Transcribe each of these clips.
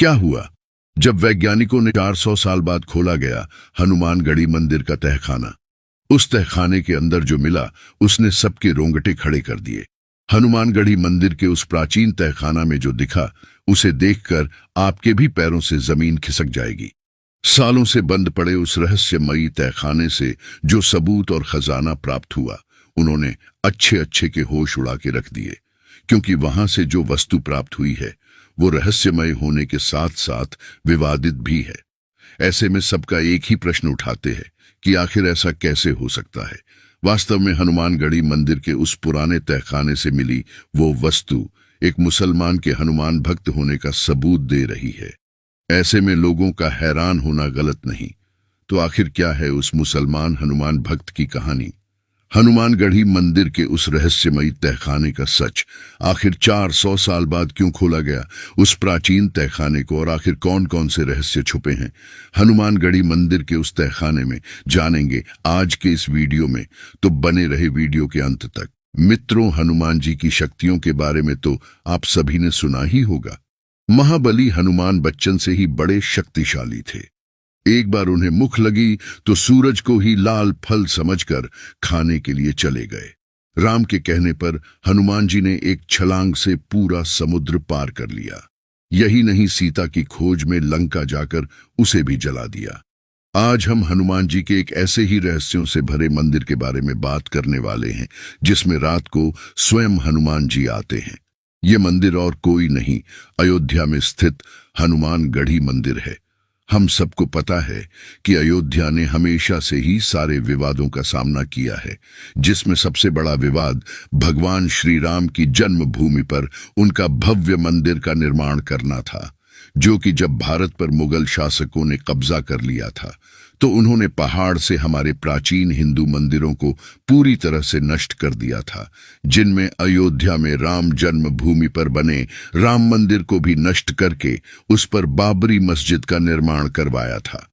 क्या हुआ? जब वैज्ञानिकों ने 400 साल बाद खोला गया हनुमानगढ़ी मंदिर का तहखाना, उस तहखाने के अंदर जो मिला उसने सबके रोंगटे खड़े कर दिए। हनुमानगढ़ी मंदिर के उस प्राचीन तहखाना में जो दिखा, उसे देखकर आपके भी पैरों से जमीन खिसक जाएगी। सालों से बंद पड़े उस रहस्यमयी तहखाने से जो सबूत और खजाना प्राप्त हुआ, उन्होंने अच्छे अच्छे के होश उड़ा के रख दिए, क्योंकि वहां से जो वस्तु प्राप्त हुई है वो रहस्यमय होने के साथ साथ विवादित भी है। ऐसे में सबका एक ही प्रश्न उठाते हैं कि आखिर ऐसा कैसे हो सकता है। वास्तव में हनुमानगढ़ी मंदिर के उस पुराने तहखाने से मिली वो वस्तु एक मुसलमान के हनुमान भक्त होने का सबूत दे रही है। ऐसे में लोगों का हैरान होना गलत नहीं। तो आखिर क्या है उस मुसलमान हनुमान भक्त की कहानी? हनुमानगढ़ी मंदिर के उस रहस्यमयी तहखाने का सच आखिर 400 साल बाद क्यों खोला गया उस प्राचीन तहखाने को, और आखिर कौन कौन से रहस्य छुपे हैं हनुमानगढ़ी मंदिर के उस तहखाने में, जानेंगे आज के इस वीडियो में। तो बने रहे वीडियो के अंत तक। मित्रों, हनुमान जी की शक्तियों के बारे में तो आप सभी ने सुना ही होगा। महाबली हनुमान बच्चन से ही बड़े शक्तिशाली थे। एक बार उन्हें भूख लगी तो सूरज को ही लाल फल समझकर खाने के लिए चले गए। राम के कहने पर हनुमान जी ने एक छलांग से पूरा समुद्र पार कर लिया। यही नहीं, सीता की खोज में लंका जाकर उसे भी जला दिया। आज हम हनुमान जी के एक ऐसे ही रहस्यों से भरे मंदिर के बारे में बात करने वाले हैं, जिसमें रात को स्वयं हनुमान जी आते हैं। ये मंदिर और कोई नहीं, अयोध्या में स्थित हनुमानगढ़ी मंदिर है। हम सबको पता है कि अयोध्या ने हमेशा से ही सारे विवादों का सामना किया है, जिसमें सबसे बड़ा विवाद भगवान श्री राम की जन्मभूमि पर उनका भव्य मंदिर का निर्माण करना था, जो कि जब भारत पर मुगल शासकों ने कब्जा कर लिया था तो उन्होंने पहाड़ से हमारे प्राचीन हिंदू मंदिरों को पूरी तरह से नष्ट कर दिया था, जिनमें अयोध्या में राम जन्मभूमि पर बने राम मंदिर को भी नष्ट करके उस पर बाबरी मस्जिद का निर्माण करवाया था।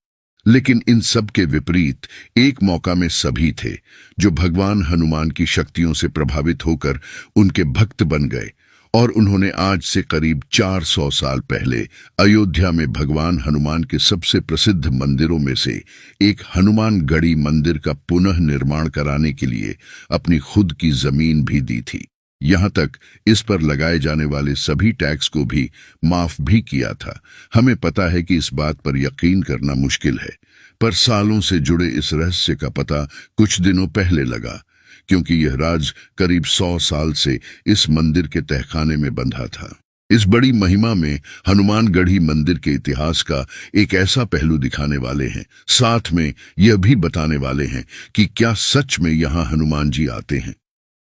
लेकिन इन सब के विपरीत एक मौका में सभी थे जो भगवान हनुमान की शक्तियों से प्रभावित होकर उनके भक्त बन गए, और उन्होंने आज से करीब 400 साल पहले अयोध्या में भगवान हनुमान के सबसे प्रसिद्ध मंदिरों में से एक हनुमानगढ़ी मंदिर का पुनः निर्माण कराने के लिए अपनी खुद की जमीन भी दी थी। यहाँ तक इस पर लगाए जाने वाले सभी टैक्स को भी माफ भी किया था। हमें पता है कि इस बात पर यकीन करना मुश्किल है, पर सालों से जुड़े इस रहस्य का पता कुछ दिनों पहले लगा, क्योंकि यह राज करीब 100 साल से इस मंदिर के तहखाने में बंधा था। इस बड़ी महिमा में हनुमानगढ़ी मंदिर के इतिहास का एक ऐसा पहलू दिखाने वाले हैं, साथ में यह भी बताने वाले हैं कि क्या सच में यहाँ हनुमान जी आते हैं,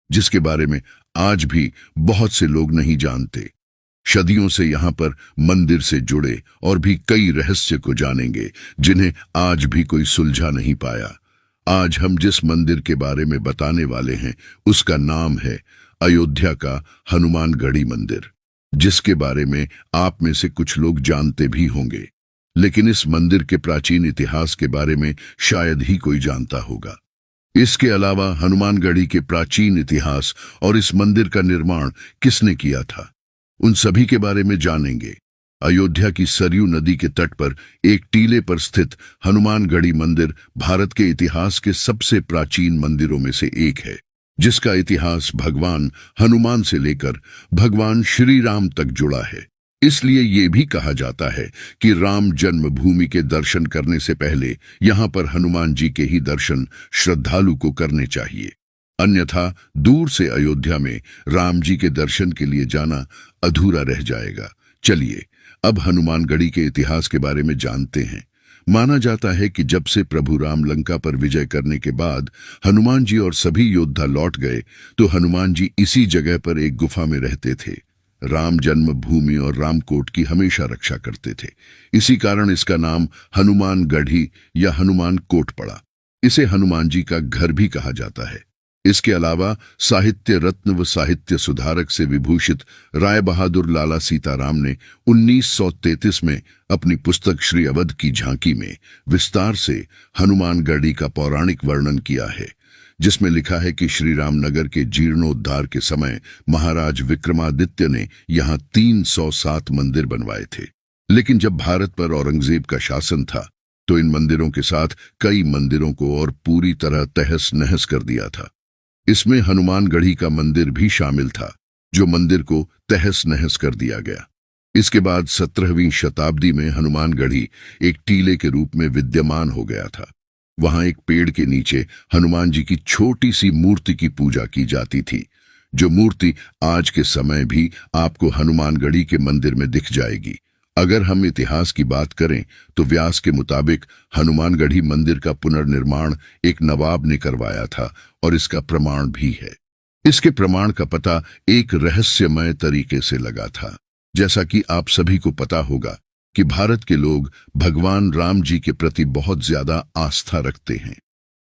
जिसके बारे में आज भी बहुत से लोग नहीं जानते। सदियों से यहाँ पर मंदिर से जुड़े और भी कई रहस्य को जानेंगे, जिन्हें आज भी कोई सुलझा नहीं पाया। आज हम जिस मंदिर के बारे में बताने वाले हैं उसका नाम है अयोध्या का हनुमानगढ़ी मंदिर, जिसके बारे में आप में से कुछ लोग जानते भी होंगे, लेकिन इस मंदिर के प्राचीन इतिहास के बारे में शायद ही कोई जानता होगा। इसके अलावा हनुमानगढ़ी के प्राचीन इतिहास और इस मंदिर का निर्माण किसने किया था, उन सभी के बारे में जानेंगे। अयोध्या की सरयू नदी के तट पर एक टीले पर स्थित हनुमानगढ़ी मंदिर भारत के इतिहास के सबसे प्राचीन मंदिरों में से एक है, जिसका इतिहास भगवान हनुमान से लेकर भगवान श्री राम तक जुड़ा है। इसलिए ये भी कहा जाता है कि राम जन्मभूमि के दर्शन करने से पहले यहाँ पर हनुमान जी के ही दर्शन श्रद्धालु को करने चाहिए, अन्यथा दूर से अयोध्या में राम जी के दर्शन के लिए जाना अधूरा रह जाएगा। चलिए अब हनुमानगढ़ी के इतिहास के बारे में जानते हैं। माना जाता है कि जब से प्रभु राम लंका पर विजय करने के बाद हनुमान जी और सभी योद्धा लौट गए, तो हनुमान जी इसी जगह पर एक गुफा में रहते थे। राम जन्मभूमि और रामकोट की हमेशा रक्षा करते थे। इसी कारण इसका नाम हनुमानगढ़ी या हनुमान कोट पड़ा। इसे हनुमान जी का घर भी कहा जाता है। इसके अलावा साहित्य रत्न व साहित्य सुधारक से विभूषित राय बहादुर लाला सीताराम ने 1933 में अपनी पुस्तक श्री अवध की झांकी में विस्तार से हनुमानगढ़ी का पौराणिक वर्णन किया है, जिसमें लिखा है कि श्री रामनगर के जीर्णोद्धार के समय महाराज विक्रमादित्य ने यहाँ 307 मंदिर बनवाए थे। लेकिन जब भारत पर औरंगजेब का शासन था तो इन मंदिरों के साथ कई मंदिरों को और पूरी तरह तहस नहस कर दिया था। इसमें हनुमानगढ़ी का मंदिर भी शामिल था, जो मंदिर को तहस नहस कर दिया गया। इसके बाद 17वीं शताब्दी में हनुमानगढ़ी एक टीले के रूप में विद्यमान हो गया था। वहां एक पेड़ के नीचे हनुमान जी की छोटी सी मूर्ति की पूजा की जाती थी, जो मूर्ति आज के समय भी आपको हनुमानगढ़ी के मंदिर में दिख जाएगी। अगर हम इतिहास की बात करें तो व्यास के मुताबिक हनुमानगढ़ी मंदिर का पुनर्निर्माण एक नवाब ने करवाया था और इसका प्रमाण भी है। इसके प्रमाण का पता एक रहस्यमय तरीके से लगा था। जैसा कि आप सभी को पता होगा कि भारत के लोग भगवान राम जी के प्रति बहुत ज्यादा आस्था रखते हैं।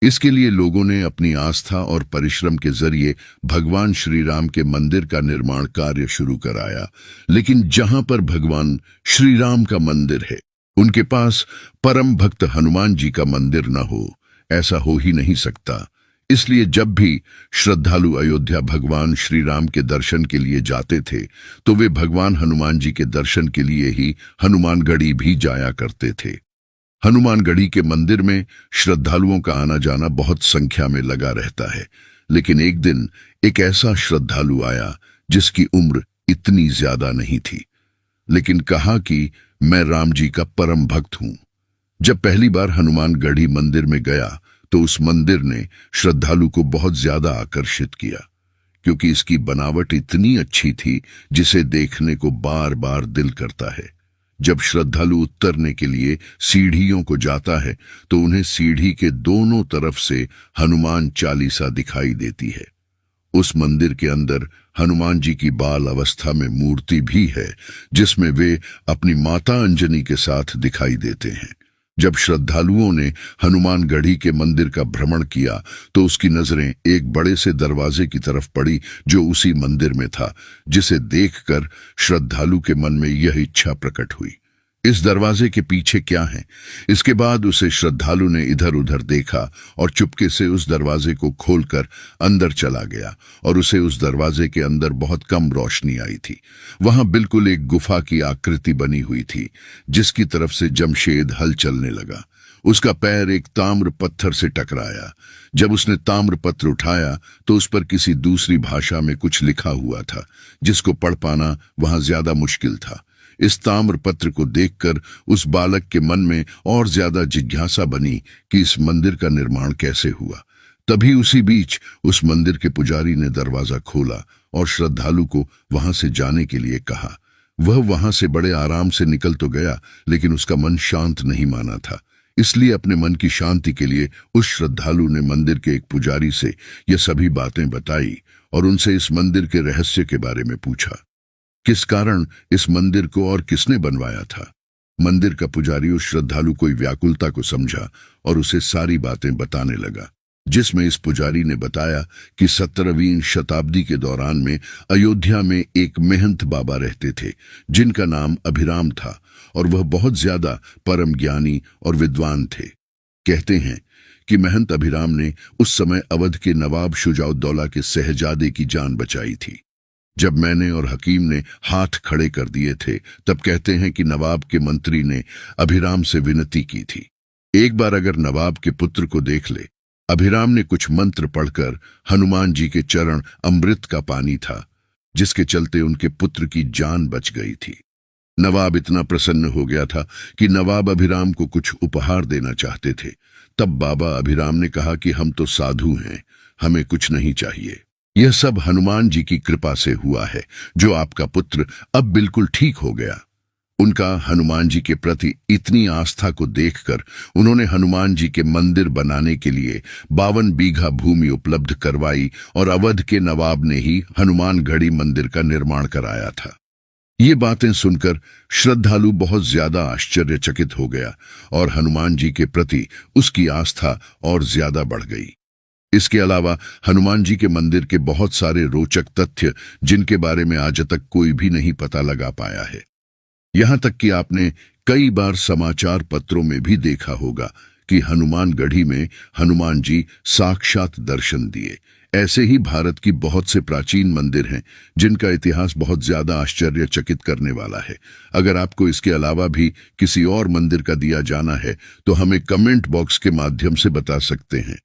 इसके लिए लोगों ने अपनी आस्था और परिश्रम के जरिए भगवान श्री राम के मंदिर का निर्माण कार्य शुरू कराया। लेकिन जहां पर भगवान श्री राम का मंदिर है, उनके पास परम भक्त हनुमान जी का मंदिर न हो, ऐसा हो ही नहीं सकता। इसलिए जब भी श्रद्धालु अयोध्या भगवान श्री राम के दर्शन के लिए जाते थे तो वे भगवान हनुमान जी के दर्शन के लिए ही हनुमानगढ़ी भी जाया करते थे। हनुमानगढ़ी के मंदिर में श्रद्धालुओं का आना जाना बहुत संख्या में लगा रहता है। लेकिन एक दिन एक ऐसा श्रद्धालु आया जिसकी उम्र इतनी ज्यादा नहीं थी, लेकिन कहा कि मैं राम जी का परम भक्त हूं। जब पहली बार हनुमानगढ़ी मंदिर में गया तो उस मंदिर ने श्रद्धालु को बहुत ज्यादा आकर्षित किया, क्योंकि इसकी बनावट इतनी अच्छी थी जिसे देखने को बार बार दिल करता है। जब श्रद्धालु उतरने के लिए सीढ़ियों को जाता है तो उन्हें सीढ़ी के दोनों तरफ से हनुमान चालीसा दिखाई देती है। उस मंदिर के अंदर हनुमान जी की बाल अवस्था में मूर्ति भी है, जिसमें वे अपनी माता अंजनी के साथ दिखाई देते हैं। जब श्रद्धालुओं ने हनुमानगढ़ी के मंदिर का भ्रमण किया तो उसकी नजरें एक बड़े से दरवाजे की तरफ पड़ी जो उसी मंदिर में था, जिसे देखकर श्रद्धालु के मन में यह इच्छा प्रकट हुई, इस दरवाजे के पीछे क्या है। इसके बाद उसे श्रद्धालु ने इधर उधर देखा और चुपके से उस दरवाजे को खोलकर अंदर चला गया और उसे उस दरवाजे के अंदर बहुत कम रोशनी आई थी। वहां बिल्कुल एक गुफा की आकृति बनी हुई थी, जिसकी तरफ से जमशेद हल चलने लगा। उसका पैर एक ताम्र पत्थर से टकराया। जब उसने ताम्र पत्र उठाया तो उस पर किसी दूसरी भाषा में कुछ लिखा हुआ था, जिसको पढ़ पाना वहां ज्यादा मुश्किल था। इस ताम्र पत्र को देखकर उस बालक के मन में और ज्यादा जिज्ञासा बनी कि इस मंदिर का निर्माण कैसे हुआ। तभी उसी बीच उस मंदिर के पुजारी ने दरवाजा खोला और श्रद्धालु को वहां से जाने के लिए कहा। वह वहां से बड़े आराम से निकल तो गया, लेकिन उसका मन शांत नहीं माना था। इसलिए अपने मन की शांति के लिए उस श्रद्धालु ने मंदिर के एक पुजारी से ये सभी बातें बताई और उनसे इस मंदिर के रहस्य के बारे में पूछा। किस कारण इस मंदिर को और किसने बनवाया था। मंदिर का पुजारी उस श्रद्धालु की व्याकुलता को समझा और उसे सारी बातें बताने लगा, जिसमें इस पुजारी ने बताया कि 17वीं शताब्दी के दौरान में अयोध्या में एक महंत बाबा रहते थे, जिनका नाम अभिराम था और वह बहुत ज्यादा परम ज्ञानी और विद्वान थे। कहते हैं कि महंत अभिराम ने उस समय अवध के नवाब शुजाउद्दौला के शहजादे की जान बचाई थी। जब मैंने और हकीम ने हाथ खड़े कर दिए थे, तब कहते हैं कि नवाब के मंत्री ने अभिराम से विनती की थी, एक बार अगर नवाब के पुत्र को देख ले। अभिराम ने कुछ मंत्र पढ़कर, हनुमान जी के चरण अमृत का पानी था, जिसके चलते उनके पुत्र की जान बच गई थी। नवाब इतना प्रसन्न हो गया था कि नवाब अभिराम को कुछ उपहार देना चाहते थे। तब बाबा अभिराम ने कहा कि हम तो साधु हैं, हमें कुछ नहीं चाहिए। यह सब हनुमान जी की कृपा से हुआ है, जो आपका पुत्र अब बिल्कुल ठीक हो गया। उनका हनुमान जी के प्रति इतनी आस्था को देखकर उन्होंने हनुमान जी के मंदिर बनाने के लिए 52 बीघा भूमि उपलब्ध करवाई और अवध के नवाब ने ही हनुमानगढ़ी मंदिर का निर्माण कराया था। ये बातें सुनकर श्रद्धालु बहुत ज्यादा आश्चर्यचकित हो गया और हनुमान जी के प्रति उसकी आस्था और ज्यादा बढ़ गई। इसके अलावा हनुमान जी के मंदिर के बहुत सारे रोचक तथ्य, जिनके बारे में आज तक कोई भी नहीं पता लगा पाया है। यहां तक कि आपने कई बार समाचार पत्रों में भी देखा होगा कि हनुमानगढ़ी में हनुमान जी साक्षात दर्शन दिए। ऐसे ही भारत की बहुत से प्राचीन मंदिर हैं जिनका इतिहास बहुत ज्यादा आश्चर्यचकित करने वाला है। अगर आपको इसके अलावा भी किसी और मंदिर का दिया जाना है तो हमें कमेंट बॉक्स के माध्यम से बता सकते हैं।